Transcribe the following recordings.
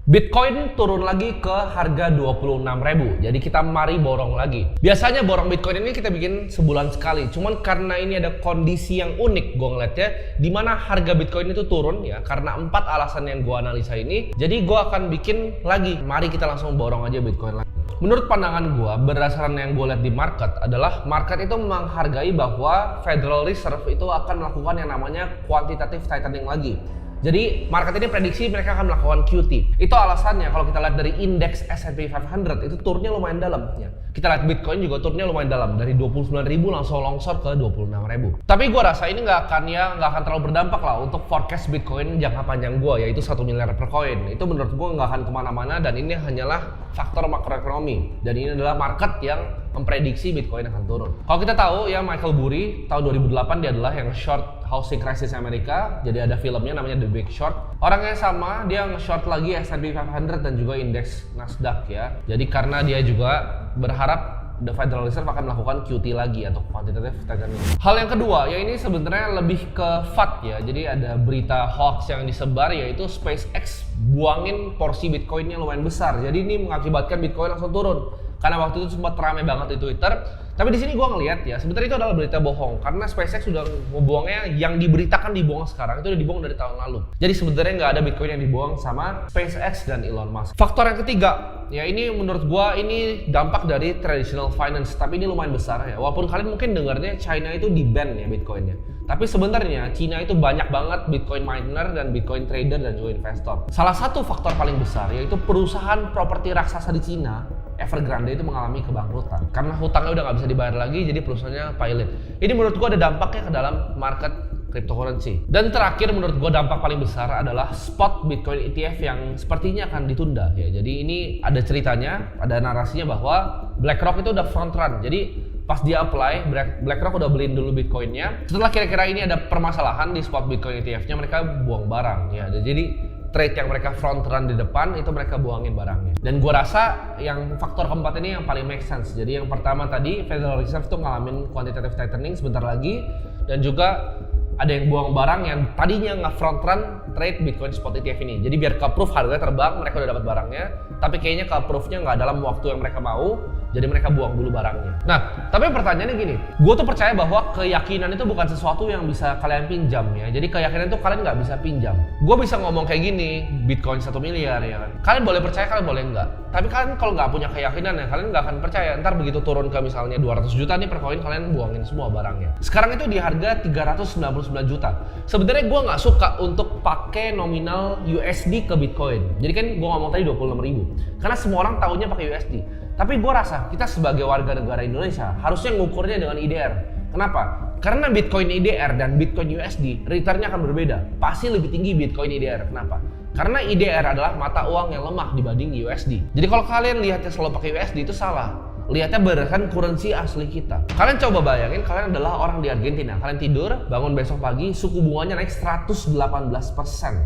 Bitcoin turun lagi ke harga 26.000. Jadi kita mari borong lagi. Biasanya borong Bitcoin ini kita bikin sebulan sekali. Cuman karena ini ada kondisi yang unik gue ngeliatnya, dimana harga Bitcoin itu turun ya karena 4 alasan yang gue analisa ini. Jadi gue akan bikin lagi. Mari kita langsung borong aja Bitcoin lagi. Menurut pandangan gue, berdasarkan yang gue lihat di market adalah market itu menghargai bahwa Federal Reserve itu akan melakukan yang namanya quantitative tightening lagi. Jadi market ini prediksi mereka akan melakukan QT. Itu alasannya kalau kita lihat dari indeks S&P 500 itu turunnya lumayan dalam ya. Kita lihat Bitcoin juga turunnya lumayan dalam, dari 29.000 langsung longsor ke 26.000. Tapi gue rasa ini nggak akan terlalu berdampak lah untuk forecast Bitcoin jangka panjang gue, yaitu 1 miliar per koin. Itu menurut gue nggak akan kemana-mana dan ini hanyalah faktor makroekonomi. Dan ini adalah market yang memprediksi Bitcoin akan turun. Kalau kita tahu ya, Michael Burry tahun 2008 dia adalah yang short housing crisis Amerika. Jadi ada filmnya namanya The Big Short. Orangnya sama, dia nge-short lagi S&P 500 dan juga indeks Nasdaq ya. Jadi karena dia juga berharap The Federal Reserve akan melakukan QT lagi atau quantitative tightening. Hal yang kedua ya, ini sebenarnya lebih ke FUD ya. Jadi ada berita hoax yang disebar, yaitu SpaceX buangin porsi Bitcoinnya lumayan besar. Jadi ini mengakibatkan Bitcoin langsung turun. Karena waktu itu sempat ramai banget di Twitter. Tapi di sini gue ngelihat ya, sebenarnya itu adalah berita bohong. Karena SpaceX sudah membuangnya, yang diberitakan dibuang sekarang itu udah dibuang dari tahun lalu. Jadi sebenarnya nggak ada Bitcoin yang dibuang sama SpaceX dan Elon Musk. Faktor yang ketiga, ya ini menurut gue ini dampak dari traditional finance. Tapi ini lumayan besar ya. Walaupun kalian mungkin dengarnya China itu di-ban ya Bitcoinnya. Tapi sebenarnya China itu banyak banget Bitcoin miner dan Bitcoin trader dan juga investor. Salah satu faktor paling besar yaitu perusahaan properti raksasa di China, Evergrande, itu mengalami kebangkrutan karena hutangnya udah nggak bisa dibayar lagi, jadi perusahaannya pilot. Ini menurut gua ada dampaknya ke dalam market cryptocurrency. Dan terakhir menurut gua dampak paling besar adalah spot Bitcoin ETF yang sepertinya akan ditunda ya. Jadi ini ada ceritanya, ada narasinya bahwa BlackRock itu udah front run. Jadi pas dia apply, BlackRock udah beliin dulu Bitcoinnya. Setelah kira-kira ini ada permasalahan di spot Bitcoin ETF-nya, mereka buang barang ya. Jadi trade yang mereka front run di depan itu mereka buangin barangnya. Dan gua rasa yang faktor keempat ini yang paling make sense. Jadi yang pertama tadi, Federal Reserve tuh ngalamin quantitative tightening sebentar lagi, dan juga ada yang buang barang yang tadinya nge-front run trade Bitcoin spot ETF ini. Jadi biar ke-approve harganya terbang, mereka udah dapat barangnya, tapi kayaknya ke-approve-nya nggak dalam waktu yang mereka mau, jadi mereka buang dulu barangnya. Nah, tapi pertanyaannya gini, gue tuh percaya bahwa keyakinan itu bukan sesuatu yang bisa kalian pinjam ya. Jadi keyakinan itu kalian nggak bisa pinjam. Gue bisa ngomong kayak gini, Bitcoin 1 miliar ya kan. Kalian boleh percaya, kalian boleh enggak. Tapi kalian kalau nggak punya keyakinan ya, kalian nggak akan percaya. Ntar begitu turun ke misalnya 200 juta nih per koin, kalian buangin semua barangnya. Sekarang itu di harga 399 juta. Sebenarnya gue nggak suka untuk pakai nominal USD ke Bitcoin. Jadi kan gue ngomong tadi 26.000. Karena semua orang taunya pakai USD. Tapi gue rasa kita sebagai warga negara Indonesia harusnya ngukurnya dengan IDR. Kenapa? Karena Bitcoin IDR dan Bitcoin USD returnnya akan berbeda. Pasti lebih tinggi Bitcoin IDR. Kenapa? Karena IDR adalah mata uang yang lemah dibanding USD. Jadi kalau kalian lihatnya selalu pakai USD itu salah. Lihatnya berdasarkan currency asli kita. Kalian coba bayangin, kalian adalah orang di Argentina. Kalian tidur, bangun besok pagi, suku bunganya naik 118%.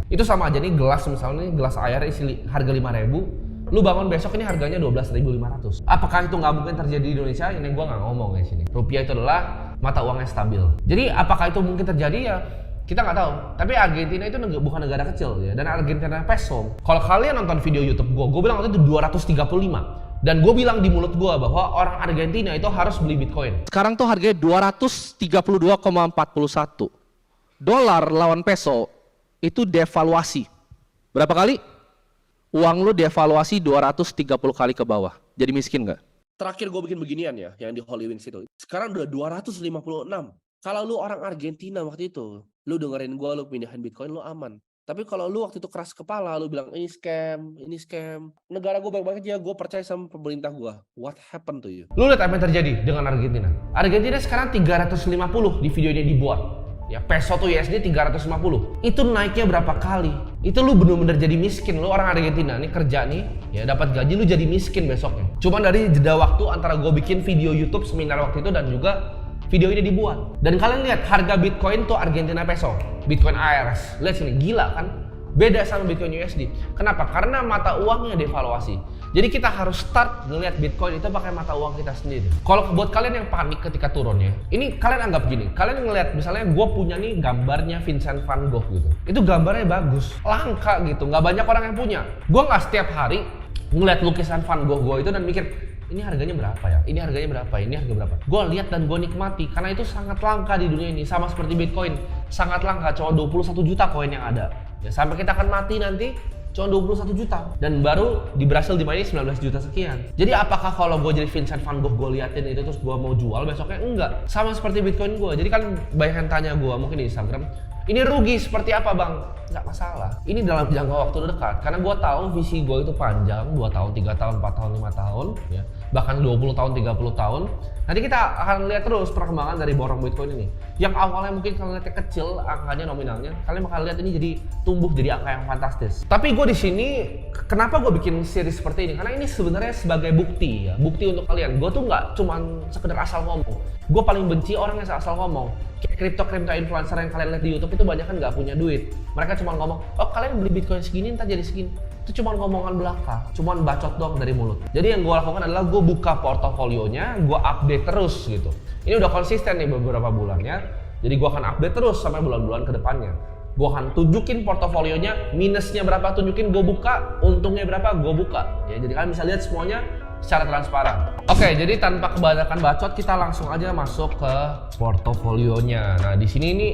Itu sama aja nih gelas, misalnya nih gelas air isi harga 5.000. Lu bangun besok ini harganya 12.500. Apakah itu nggak mungkin terjadi di Indonesia? Ini gua nggak ngomong ya sini. Rupiah itu adalah mata uangnya stabil. Jadi apakah itu mungkin terjadi ya? Kita nggak tahu. Tapi Argentina itu bukan negara kecil ya. Dan Argentina peso. Kalau kalian nonton video YouTube gua bilang waktu itu 235. Dan gue bilang di mulut gue bahwa orang Argentina itu harus beli Bitcoin. Sekarang tuh harganya 232,41. Dolar lawan peso itu devaluasi. Berapa kali? Uang lu devaluasi 230 kali ke bawah. Jadi miskin nggak? Terakhir gue bikin beginian ya, yang di Holy Wings itu. Sekarang udah 256. Kalau lu orang Argentina waktu itu, lu dengerin gue, lu pindahin Bitcoin, lu aman. Tapi kalau lu waktu itu keras kepala, lu bilang ini scam. Negara gue baik-baik aja, gue percaya sama pemerintah gue. What happened to you? Lu lihat apa yang terjadi dengan Argentina. Argentina sekarang 350 di video ini dibuat. Ya, peso tuh USD 350. Itu naiknya berapa kali? Itu lu bener-bener jadi miskin. Lu orang Argentina nih kerja nih, ya dapat gaji, lu jadi miskin besoknya. Cuma dari jeda waktu antara gue bikin video YouTube seminar waktu itu dan juga video ini dibuat. Dan kalian lihat harga Bitcoin tuh Argentina peso, Bitcoin ARS. Lihat sini, gila kan? Beda sama Bitcoin USD. Kenapa? Karena mata uangnya devaluasi. Jadi kita harus start ngelihat Bitcoin itu pakai mata uang kita sendiri. Kalau buat kalian yang panik ketika turunnya, ini kalian anggap gini, kalian ngelihat misalnya gue punya nih gambarnya Vincent van Gogh gitu. Itu gambarnya bagus, langka gitu, nggak banyak orang yang punya. Gue nggak setiap hari ngelihat lukisan Van Gogh gue itu dan mikir, ini harganya berapa ya? Ini harganya berapa? Ini harga berapa? Gue lihat dan gue nikmati karena itu sangat langka di dunia ini. Sama seperti Bitcoin, sangat langka. Cuma 21 juta koin yang ada. Ya, sampai kita akan mati nanti cuma 21 juta. Dan baru di Brasil dimainin 19 juta sekian. Jadi apakah kalau gue jadi Vincent van Gogh, gue liatin itu terus gue mau jual besoknya? Enggak. Sama seperti Bitcoin gue. Jadi kan banyak yang tanya gue mungkin di Instagram, ini rugi seperti apa bang? Nggak masalah. Ini dalam jangka waktu dekat. Karena gue tahu visi gue itu panjang, 2 tahun, 3 tahun, 4 tahun, 5 tahun. Ya. Bahkan 20 tahun, 30 tahun. Nanti kita akan lihat terus perkembangan dari borong Bitcoin ini. Yang awalnya mungkin kalian lihatnya kecil, angkanya nominalnya. Kalian bakal lihat ini jadi tumbuh jadi angka yang fantastis. Tapi gue di sini, kenapa gue bikin series seperti ini? Karena ini sebenarnya sebagai bukti ya. Bukti untuk kalian. Gue tuh nggak cuman sekedar asal ngomong. Gue paling benci orang yang asal ngomong. Kayak kripto influencer yang kalian lihat di YouTube itu banyak kan nggak punya duit. Mereka cuma ngomong, oh kalian beli Bitcoin segini, ntar jadi segini. Itu cuma ngomongan belaka, cuma bacot doang dari mulut. Jadi yang gue lakukan adalah gue buka portofolionya, gue update terus gitu. Ini udah konsisten nih beberapa bulannya. Jadi gue akan update terus sampai bulan-bulan ke depannya. Gue akan tunjukin portofolionya, minusnya berapa tunjukin, gue buka, untungnya berapa, gue buka. Ya, jadi kalian bisa lihat semuanya secara transparan. Oke, jadi tanpa kebanyakan bacot kita langsung aja masuk ke portofolionya. Nah, di sini ini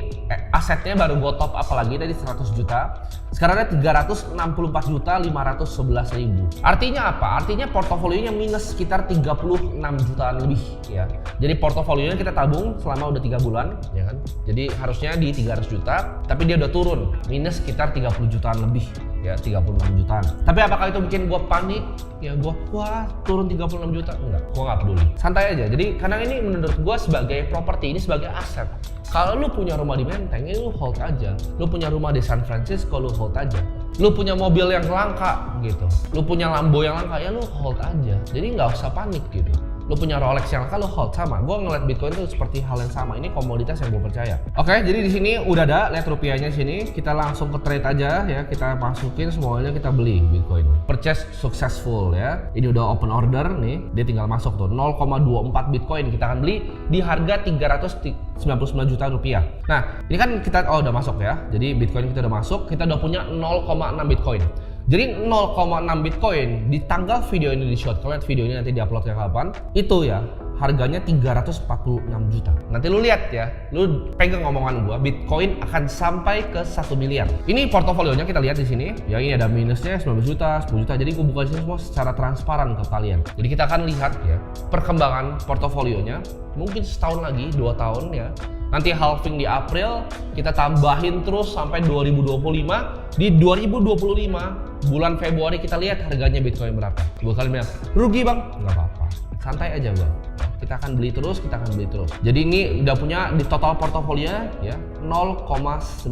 asetnya baru gue top up lagi tadi 100 juta. Sekarang ada 364 juta 511 ribu. Artinya apa? Artinya portofolionya minus sekitar 36 jutaan lebih ya. Jadi portofolionya kita tabung selama udah 3 bulan ya kan. Jadi harusnya di 300 juta, tapi dia udah turun minus sekitar 30 jutaan lebih ya, 36 jutaan. Tapi apakah itu bikin gue panik? Ya gue, wah turun 36 juta? Enggak, gue nggak peduli. Santai aja. Jadi karena ini menurut gue sebagai properti, ini sebagai aset. Kalau lu punya rumah di Menteng, ini lu hold aja. Lu punya rumah di San Francisco, lu hold aja. Lu punya mobil yang langka gitu. Lu punya Lambo yang langka, ya lu hold aja. Jadi nggak usah panik gitu. Lu punya Rolex yang langka, lu hold sama. Gue ngeliat Bitcoin itu seperti hal yang sama. Ini komoditas yang gue percaya. Oke, jadi di sini udah ada, lihat rupiahnya sini. Kita langsung ke trade aja ya. Kita masukin semuanya, kita beli Bitcoin. Purchase successful ya. Ini udah open order nih. Dia tinggal masuk tuh 0,24 Bitcoin. Kita akan beli di harga 399 juta rupiah. Nah, ini kan kita udah masuk ya. Jadi Bitcoin kita udah masuk. Kita udah punya 0,6 Bitcoin. Jadi 0,6 Bitcoin di tanggal video ini di short, kalau lihat video ini nanti diuploadnya kapan, itu ya harganya 346 juta. Nanti lu lihat ya, lu pegang omongan gua, Bitcoin akan sampai ke 1 miliar. Ini portofolionya kita lihat di sini. Ya ini ada minusnya 19 juta, 10 juta. Jadi gua buka di sini semua secara transparan ke kalian. Jadi kita akan lihat ya perkembangan portofolionya. Mungkin setahun lagi, 2 tahun ya. Nanti halving di April, kita tambahin terus sampai 2025. Di 2025 bulan Februari kita lihat harganya Bitcoin berapa. Gue kalian bilang, rugi bang? Nggak apa-apa, santai aja bang. Kita akan beli terus, kita akan beli terus. Jadi ini udah punya di total portofolio ya 0,9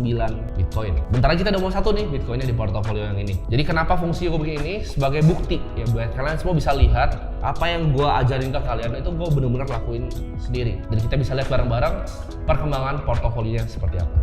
Bitcoin. Bentar lagi kita udah mau 1 nih Bitcoinnya di portofolio yang ini. Jadi kenapa fungsi gue bikin ini? Sebagai bukti ya buat kalian semua bisa lihat apa yang gue ajarin ke kalian itu gue bener-bener lakuin sendiri. Jadi kita bisa lihat bareng-bareng perkembangan portofolionya seperti apa.